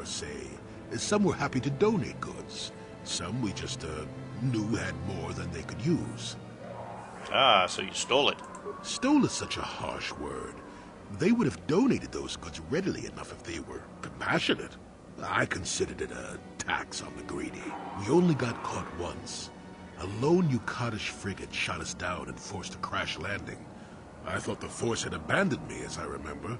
per se. Some were happy to donate goods. Some we just knew had more than they could use. Ah, so you stole it. Stole is such a harsh word. They would have donated those goods readily enough if they were compassionate. I considered it a tax on the greedy. We only got caught once. A lone Ukadish frigate shot us down and forced a crash landing. I thought the force had abandoned me, as I remember.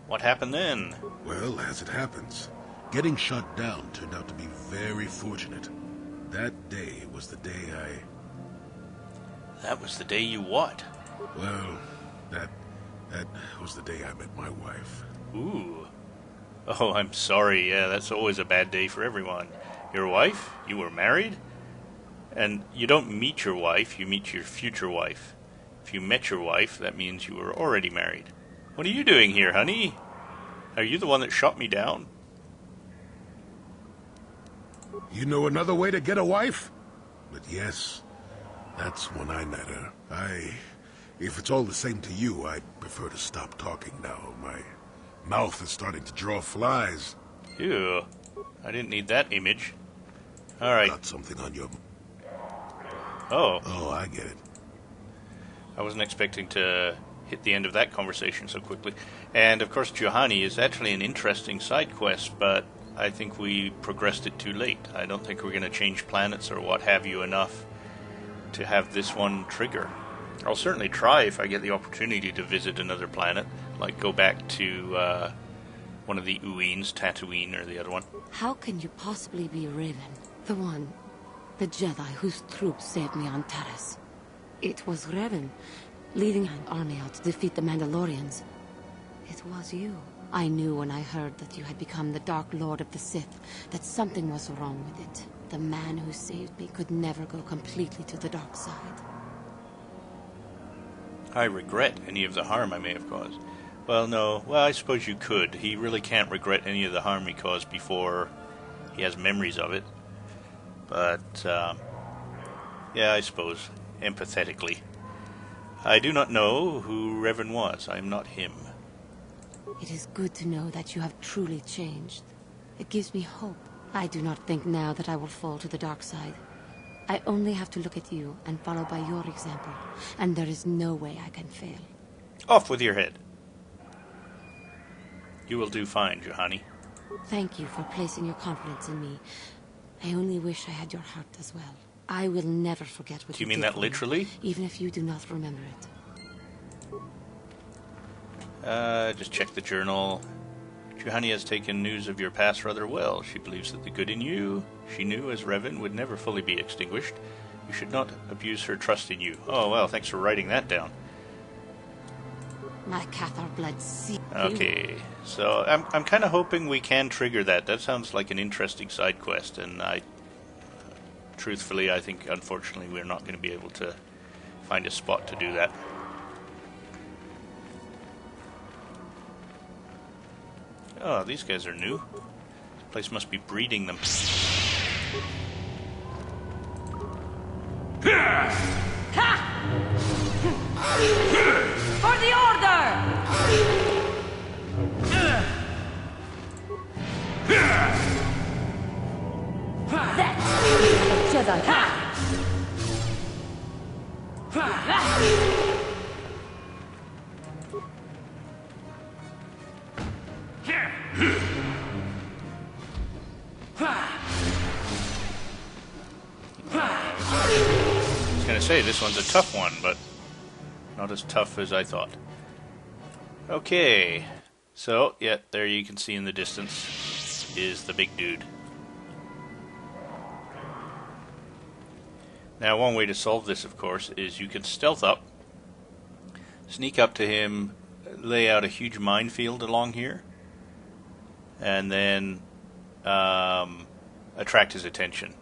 What happened then? Well, as it happens, getting shot down turned out to be very fortunate. That day was the day That was the day you what? Well, that was the day I met my wife. Ooh. Oh, I'm sorry. Yeah, that's always a bad day for everyone. Your wife? You were married? And you don't meet your wife, you meet your future wife. If you met your wife, that means you were already married. What are you doing here, honey? Are you the one that shot me down? You know another way to get a wife? But yes, that's when I met her. If it's all the same to you, I'd prefer to stop talking now. My mouth is starting to draw flies. Ew. I didn't need that image. Alright. Got something on your... Oh. Oh, I get it. I wasn't expecting to hit the end of that conversation so quickly. And, of course, Juhani is actually an interesting side quest, but I think we progressed it too late. I don't think we're going to change planets or what have you enough to have this one trigger. I'll certainly try if I get the opportunity to visit another planet, like go back to one of the Uines, Tatooine, or the other one. How can you possibly be Raven? The Jedi whose troops saved me on Taris. It was Raven, leading an army out to defeat the Mandalorians. It was you. I knew when I heard that you had become the Dark Lord of the Sith, that something was wrong with it. The man who saved me could never go completely to the dark side. I regret any of the harm I may have caused. Well, no. Well, I suppose you could. He really can't regret any of the harm he caused before he has memories of it. But, yeah, I suppose, empathetically. I do not know who Revan was. I am not him. It is good to know that you have truly changed. It gives me hope. I do not think now that I will fall to the dark side. I only have to look at you and follow by your example, and there is no way I can fail. Off with your head. You will do fine, Juhani. Thank you for placing your confidence in me. I only wish I had your heart as well. I will never forget what you did. Do you mean that literally? Even if you do not remember it. Just check the journal. Juhani has taken news of your past rather well. She believes that the good in you, she knew as Revan, would never fully be extinguished. You should not abuse her trust in you. Oh, well, thanks for writing that down. My KotOR blood sees you. Okay, so I'm kind of hoping we can trigger that. That sounds like an interesting side quest, and truthfully, I think, unfortunately, we're not going to be able to find a spot to do that. Oh, these guys are new. This place must be breeding them. For the order! That's Jedi. I was going to say, this one's a tough one, but not as tough as I thought. Okay, so, yeah, there you can see in the distance is the big dude. Now, one way to solve this, of course, is you can stealth up, sneak up to him, lay out a huge minefield along here, and then attract his attention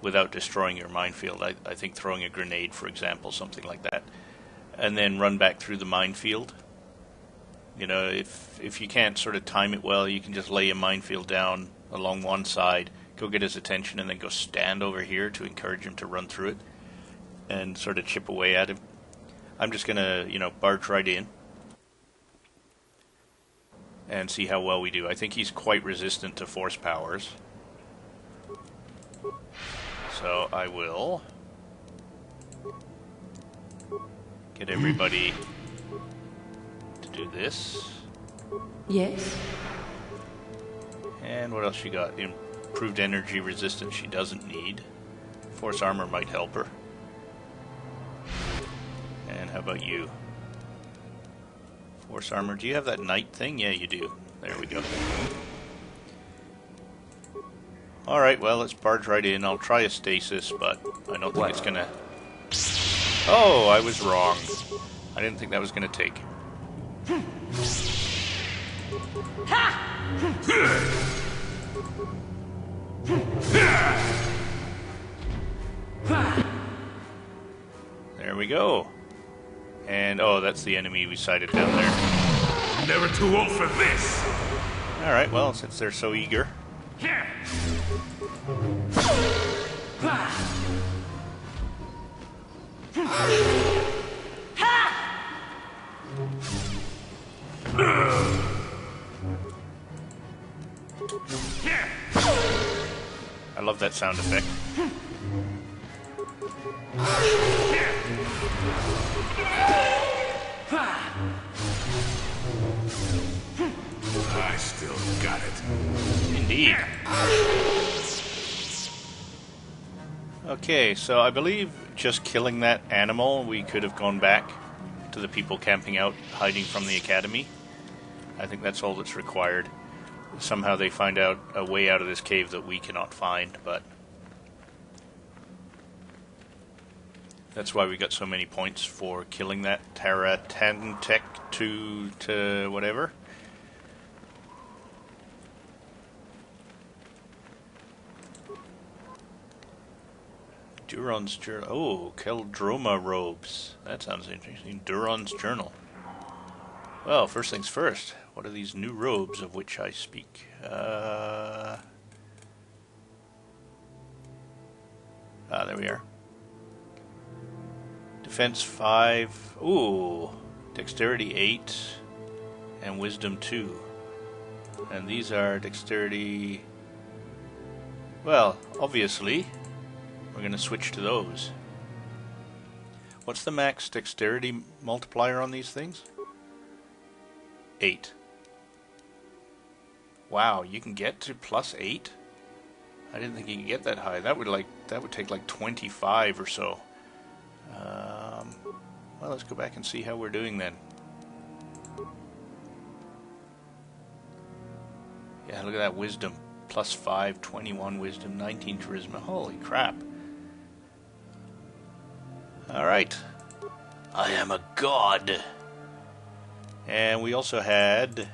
without destroying your minefield. I think throwing a grenade, for example, something like that. And then run back through the minefield. You know, if you can't sort of time it well, you can just lay a minefield down along one side, go get his attention, and then go stand over here to encourage him to run through it and sort of chip away at him. I'm just going to, barge right in. and see how well we do. I think he's quite resistant to force powers. So I will get everybody to do this. Yes. And what else she got? Improved energy resistance she doesn't need. Force armor might help her. And how about you? Force armor. Do you have that knight thing? Yeah, you do. There we go. Alright, well, let's barge right in. I'll try a stasis, but I don't think it's gonna... Oh, I was wrong. I didn't think that was gonna take. There we go. And, oh, that's the enemy we sighted down there. Never too old for this! Alright, well, since they're so eager. I love that sound effect. I still got it. Indeed. Okay, so I believe just killing that animal, we could have gone back to the people camping out, hiding from the academy. I think that's all that's required. Somehow they find out a way out of this cave that we cannot find, but that's why we got so many points for killing that Terra Tantec to whatever. Duron's journal. Oh, Keldroma robes. That sounds interesting. Duron's journal. Well, first things first. What are these new robes of which I speak? There we are. Defense 5. Ooh. Dexterity 8. And Wisdom 2. And these are Dexterity... Well, obviously, we're going to switch to those. What's the max Dexterity multiplier on these things? 8. Wow, you can get to plus 8? I didn't think you could get that high. That would take like 25 or so. Well, let's go back and see how we're doing then. Yeah, look at that wisdom. Plus 5, 21 wisdom, 19 charisma. Holy crap. Alright. I am a god. And we also had...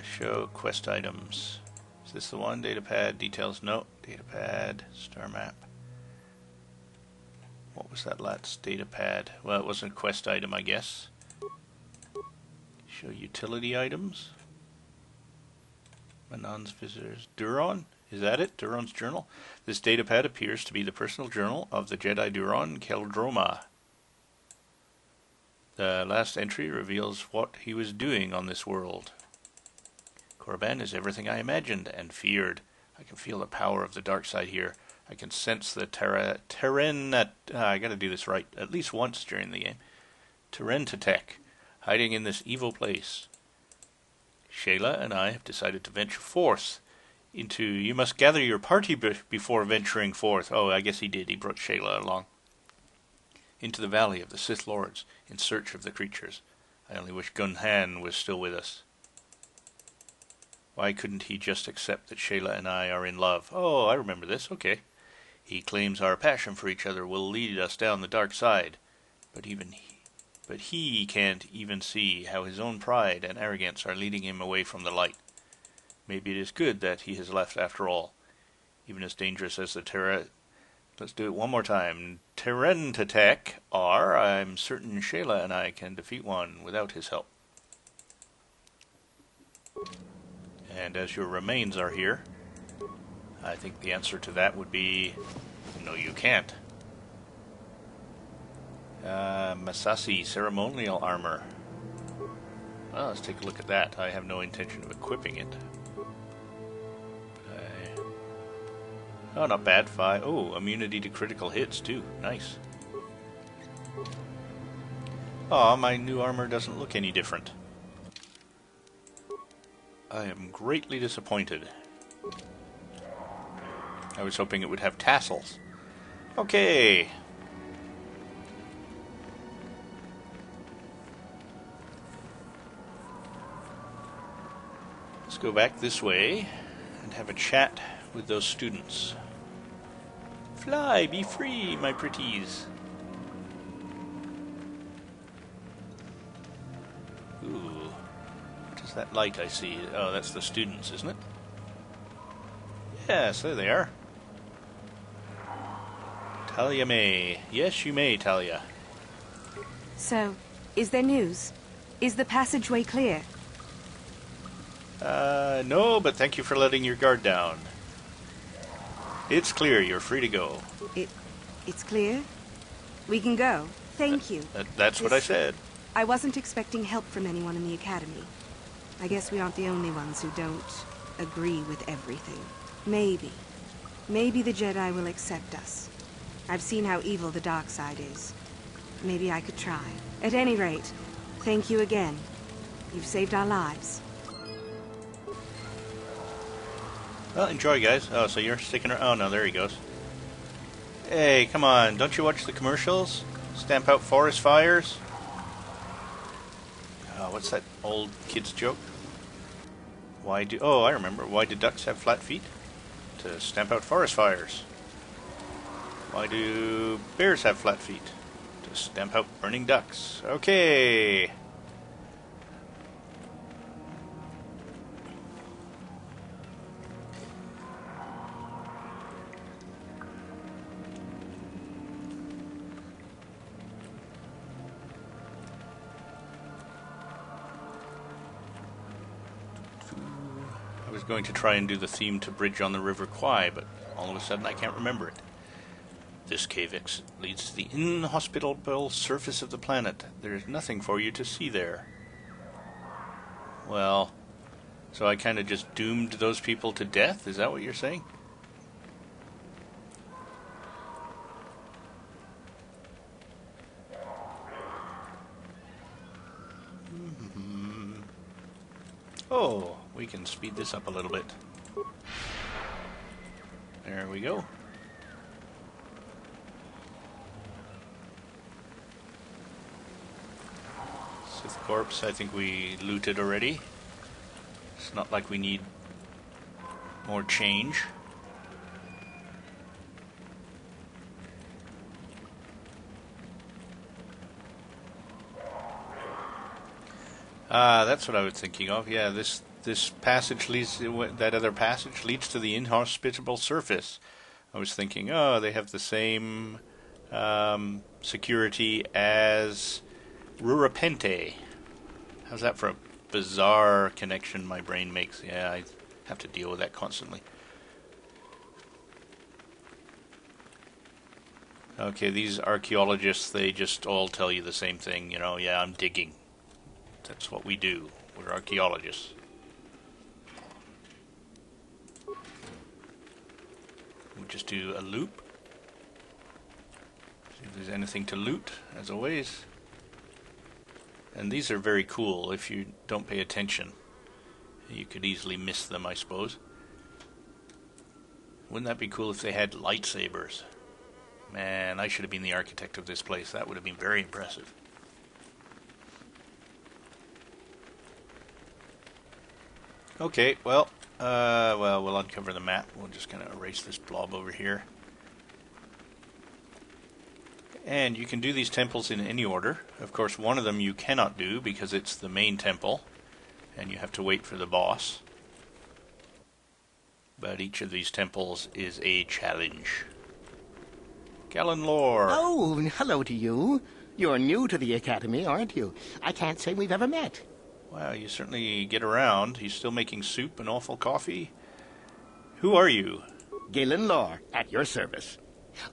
show quest items. Is this the one? Datapad, details, no. Datapad, star map. What was that last datapad? Well, it wasn't a quest item, I guess. Show utility items. Manon's visitors. Duron? Is that it? Duron's journal? This datapad appears to be the personal journal of the Jedi Duron Keldroma. The last entry reveals what he was doing on this world. Korriban is everything I imagined and feared. I can feel the power of the dark side here. I can sense the I gotta do this right at least once during the game. Terrentitech, hiding in this evil place. Shayla and I have decided to venture forth into... You must gather your party before venturing forth. Oh, I guess he did. He brought Shayla along. Into the valley of the Sith Lords in search of the creatures. I only wish Gunhan was still with us. Why couldn't he just accept that Shayla and I are in love? Oh, I remember this. Okay. He claims our passion for each other will lead us down the dark side. But he can't even see how his own pride and arrogance are leading him away from the light. Maybe it is good that he has left after all. Even as dangerous as the Terra... Let's do it one more time. Terrentitech are, I'm certain Shayla and I can defeat one without his help. And as your remains are here, I think the answer to that would be, no you can't. Masasi ceremonial armor. Well, let's take a look at that. I have no intention of equipping it. Oh, not bad. 5. Oh, immunity to critical hits, too. Nice. Oh, my new armor doesn't look any different. I am greatly disappointed. I was hoping it would have tassels. Okay. Let's go back this way and have a chat with those students. Fly, be free, my pretties. Ooh. What is that light I see? Oh, that's the students, isn't it? Yes, there they are. Talia may. Yes, you may, Talia. So, is there news? Is the passageway clear? No, but thank you for letting your guard down. It's clear. You're free to go. It's clear? We can go. Thank you. That's what I said. I wasn't expecting help from anyone in the Academy. I guess we aren't the only ones who don't agree with everything. Maybe the Jedi will accept us. I've seen how evil the dark side is. Maybe I could try. At any rate, thank you again. You've saved our lives. Well, enjoy, guys. Oh, so you're sticking around. Oh, no, there he goes. Hey, come on. Don't you watch the commercials? Stamp out forest fires? Oh, what's that old kid's joke? Oh, I remember. Why do ducks have flat feet? To stamp out forest fires. Why do bears have flat feet? To stamp out burning ducks. Okay. I was going to try and do the theme to Bridge on the River Kwai, but all of a sudden I can't remember it. This cave exit leads to the inhospitable surface of the planet. There is nothing for you to see there. Well, so I kind of just doomed those people to death? Is that what you're saying? Oh, we can speed this up a little bit. There we go. Sith Corpse, I think we looted already. It's not like we need more change. That's what I was thinking of. Yeah, this passage leads, that other passage leads to the inhospitable surface. I was thinking, oh, they have the same security as Rurapente. How's that for a bizarre connection my brain makes? Yeah, I have to deal with that constantly. Okay, these archaeologists, they just all tell you the same thing. You know, yeah, I'm digging. That's what we do. We're archaeologists. We'll just do a loop. See if there's anything to loot, as always. And these are very cool if you don't pay attention. You could easily miss them, I suppose. Wouldn't that be cool if they had lightsabers? Man, I should have been the architect of this place. That would have been very impressive. Okay, well, we'll uncover the map. We'll just kind of erase this blob over here. And you can do these temples in any order. Of course, one of them you cannot do because it's the main temple, and you have to wait for the boss. But each of these temples is a challenge. Galen Lore. Oh, hello to you. You're new to the Academy, aren't you? I can't say we've ever met. Wow, you certainly get around. He's still making soup and awful coffee. Who are you? Galen Lore, at your service.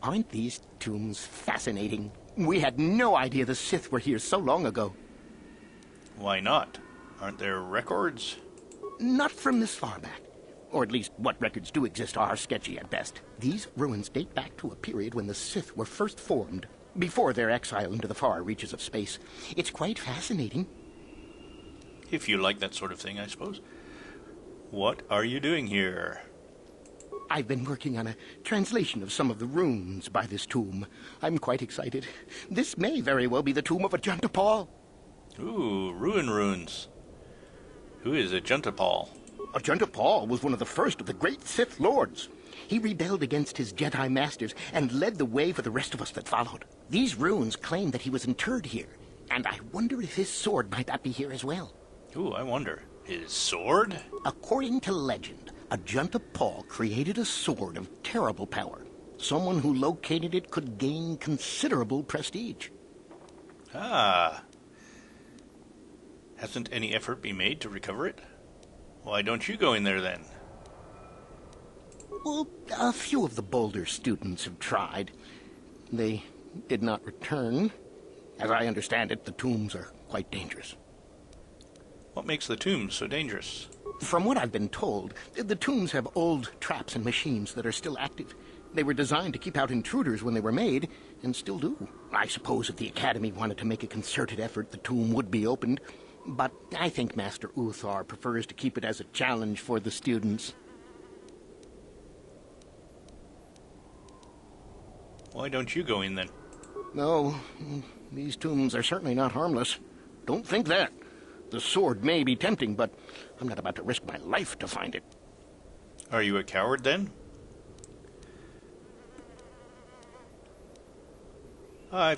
Aren't these tombs fascinating? We had no idea the Sith were here so long ago. Why not? Aren't there records? Not from this far back. Or at least what records do exist are sketchy at best. These ruins date back to a period when the Sith were first formed, before their exile into the far reaches of space. It's quite fascinating. If you like that sort of thing, I suppose. What are you doing here? I've been working on a translation of some of the runes by this tomb. I'm quite excited. This may very well be the tomb of Ajuntapal. Ooh, runes. Who is Ajuntapal? Ajuntapal was one of the first of the great Sith Lords. He rebelled against his Jedi masters and led the way for the rest of us that followed. These runes claim that he was interred here, and I wonder if his sword might not be here as well. Ooh, I wonder. His sword? According to legend, Ajuntapal created a sword of terrible power. Someone who located it could gain considerable prestige. Ah. Hasn't any effort been made to recover it? Why don't you go in there then? Well, a few of the bolder students have tried. They did not return. As I understand it, the tombs are quite dangerous. What makes the tombs so dangerous? From what I've been told, the tombs have old traps and machines that are still active. They were designed to keep out intruders when they were made, and still do. I suppose if the Academy wanted to make a concerted effort, the tomb would be opened. But I think Master KotOR prefers to keep it as a challenge for the students. Why don't you go in then? No, these tombs are certainly not harmless. Don't think that. The sword may be tempting, but I'm not about to risk my life to find it. Are you a coward then? I